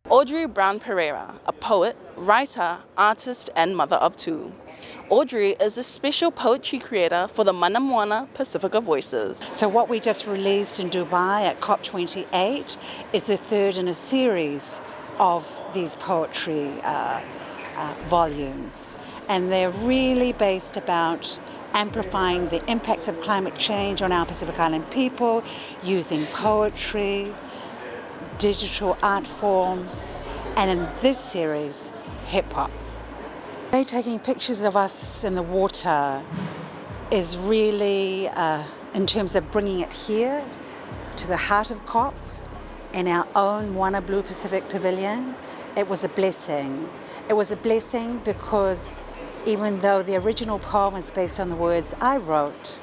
Audrey Brown Pereira, a poet, writer, artist, and mother of two. Audrey is a special poetry creator for the Moana Pacific Voices. So what we just released in Dubai at COP28 is the third in a series of these poetry volumes. And they're really based about amplifying the impacts of climate change on our Pacific Island people, using poetry, digital art forms, and in this series, hip-hop. Taking pictures of us in the water is really, in terms of bringing it here to the heart of COP in our own Moana Blue Pacific Pavilion, it was a blessing. It was a blessing because even though the original poem is based on the words I wrote,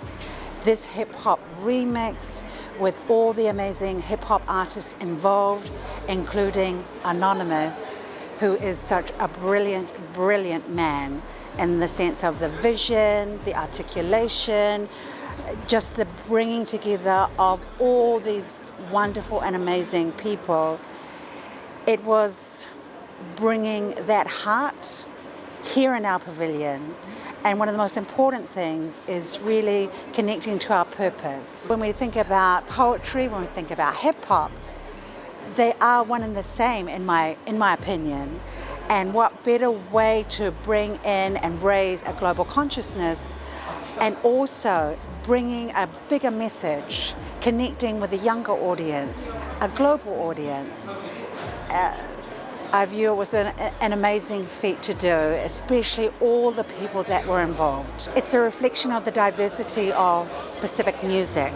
this hip-hop remix with all the amazing hip-hop artists involved, including Anonymous, who is such a brilliant, brilliant man in the sense of the vision, the articulation, just the bringing together of all these wonderful and amazing people. It was bringing that heart here in our pavilion. And one of the most important things is really connecting to our purpose. When we think about poetry, when we think about hip-hop, they are one and the same in my opinion. And what better way to bring in and raise a global consciousness and also bringing a bigger message, connecting with a younger audience, a global audience. I view it was an amazing feat to do, especially all the people that were involved. It's a reflection of the diversity of Pacific music.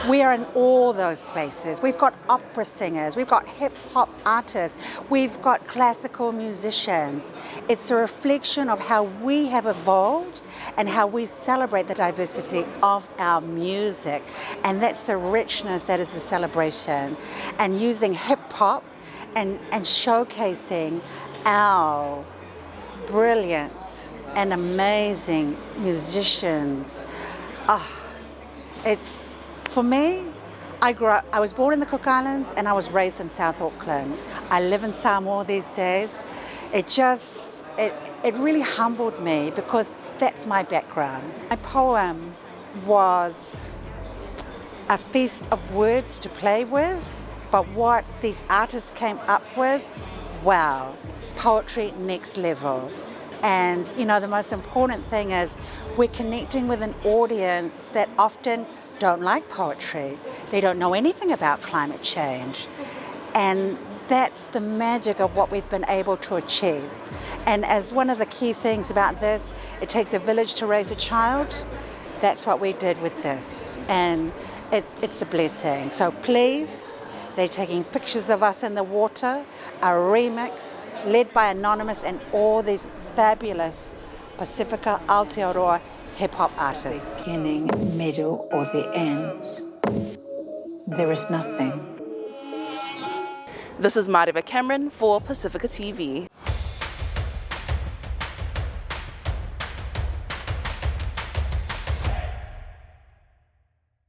We are in all those spaces. We've got opera singers, we've got hip-hop artists, we've got classical musicians. It's a reflection of how we have evolved and how we celebrate the diversity of our music. And that's the richness that is the celebration. And using hip-hop and showcasing our brilliant and amazing musicians. For me, I was born in the Cook Islands and I was raised in South Auckland. I live in Samoa these days. It really humbled me because that's my background. My poem was a feast of words to play with, but what these artists came up with, wow, poetry next level. And you know, the most important thing is we're connecting with an audience that often don't like poetry. They don't know anything about climate change. And that's the magic of what we've been able to achieve. And as one of the key things about this, it takes a village to raise a child. That's what we did with this. And it's a blessing. So please, they're taking pictures of us in the water, a remix led by Anonymous and all these fabulous Pacifica Aotearoa hip-hop artists. The beginning, middle, or the end. There is nothing. This is Mareva Cameron for Pacifica TV.